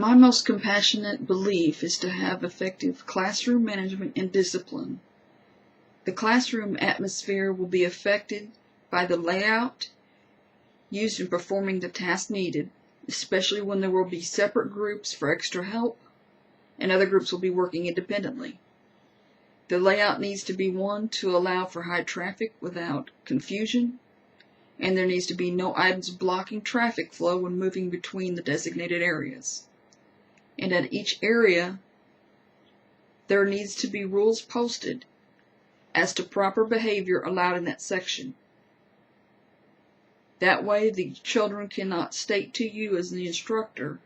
My most compassionate belief is to have effective classroom management and discipline. The classroom atmosphere will be affected by the layout used in performing the task needed, especially when there will be separate groups for extra help and other groups will be working independently. The layout needs to be one to allow for high traffic without confusion, and there needs to be no items blocking traffic flow when moving between the designated areas. And at each area, there needs to be rules posted as to proper behavior allowed in that section. That way, the children cannot state to you as the instructor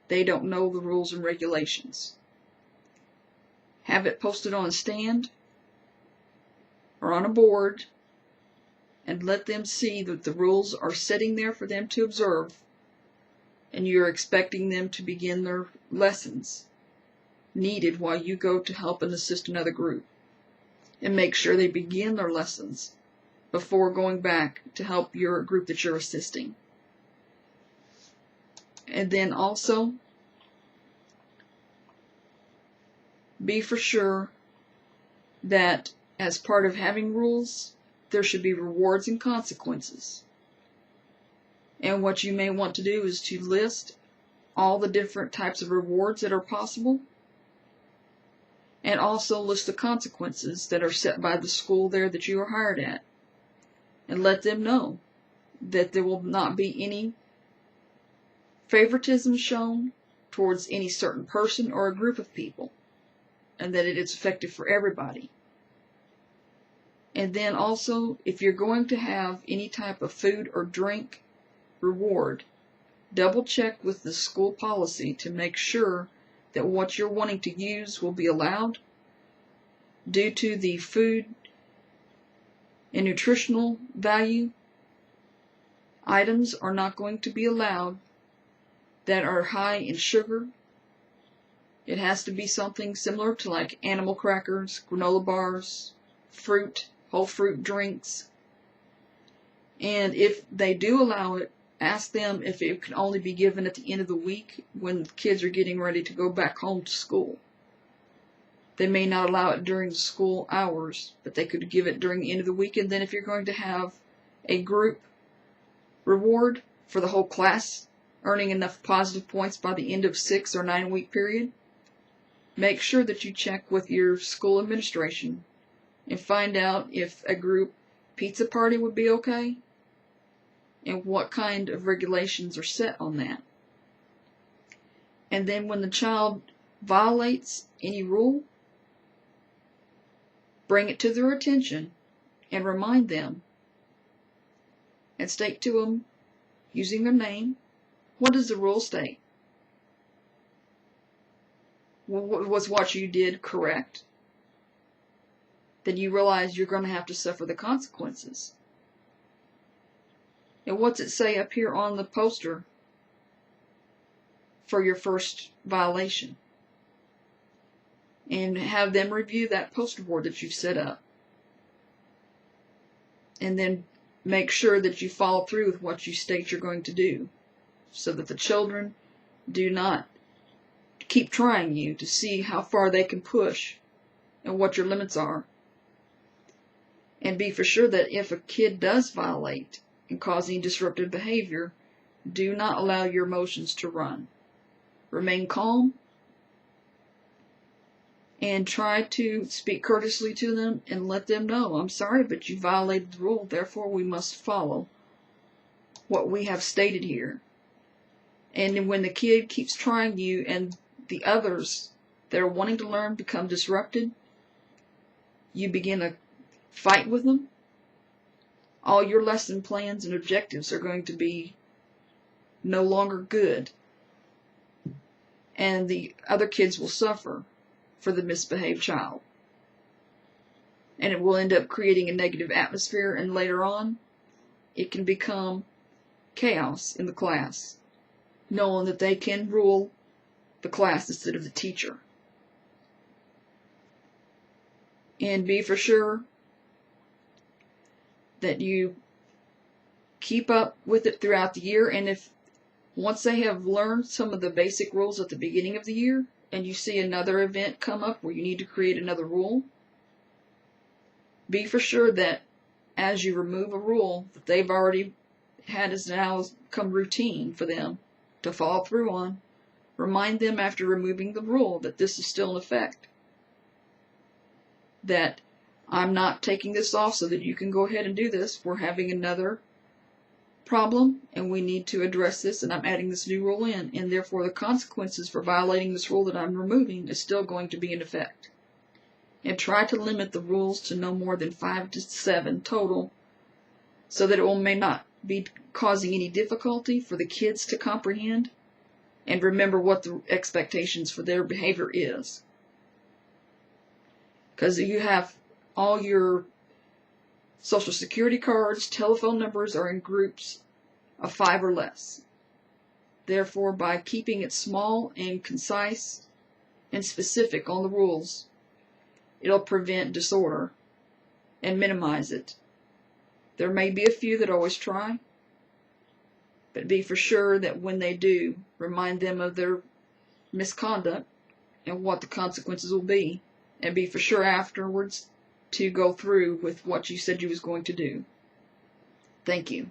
they don't know the rules and regulations. Have it posted on a stand or on a board and let them see that the rules are sitting there for them to observe, and you're expecting them to begin their lessons needed while you go to help and assist another group. And make sure they begin their lessons before going back to help your group that you're assisting. And then also, be for sure that as part of having rules, there should be rewards and consequences. And what you may want to do is to list all the different types of rewards that are possible, and also list the consequences that are set by the school there that you are hired at. And let them know that there will not be any favoritism shown towards any certain person or a group of people, and that it is effective for everybody. And then also, if you're going to have any type of food or drink reward, double check with the school policy to make sure that what you're wanting to use will be allowed. Due to the food and nutritional value, items are not going to be allowed that are high in sugar. It has to be something similar to like animal crackers, granola bars, fruit, whole fruit drinks. And if they do allow it, ask them if it can only be given at the end of the week when the kids are getting ready to go back home to school. They may not allow it during the school hours, but they could give it during the end of the week. And then if you're going to have a group reward for the whole class earning enough positive points by the end of 6 or 9 week period, make sure that you check with your school administration and find out if a group pizza party would be okay and what kind of regulations are set on that. And then when the child violates any rule, bring it to their attention and remind them and state to them, using their name, what does the rule state? Was what you did correct? Then you realize you're going to have to suffer the consequences. And what's it say up here on the poster for your first violation? And have them review that poster board that you've set up. And then make sure that you follow through with what you state you're going to do, so that the children do not keep trying you to see how far they can push and what your limits are. And be for sure that if a kid does violate and cause any disruptive behavior, do not allow your emotions to run. Remain calm and try to speak courteously to them and let them know, I'm sorry, but you violated the rule, therefore we must follow what we have stated here. And when the kid keeps trying you and the others that are wanting to learn become disrupted, you begin a fight with them, all your lesson plans and objectives are going to be no longer good. And the other kids will suffer for the misbehaved child. And it will end up creating a negative atmosphere, and later on, it can become chaos in the class, knowing that they can rule the class instead of the teacher. And be for sure that you keep up with it throughout the year, and if Once they have learned some of the basic rules at the beginning of the year, and you see another event come up where you need to create another rule, be for sure that as you remove a rule that they've already had as now come routine for them to follow through on, remind them after removing the rule that this is still in effect. That I'm not taking this off so that you can go ahead and do this. We're having another problem and we need to address this, and I'm adding this new rule in, and therefore the consequences for violating this rule that I'm removing is still going to be in effect. And try to limit the rules to no more than 5 to 7 total, so that it may not be causing any difficulty for the kids to comprehend and remember what the expectations for their behavior is. Because you have all your social security cards, telephone numbers are in groups of 5 or less. Therefore, by keeping it small and concise and specific on the rules, it'll prevent disorder and minimize it. There may be a few that always try, but be for sure that when they do, remind them of their misconduct and what the consequences will be, and be for sure afterwards to go through with what you said you was going to do. Thank you.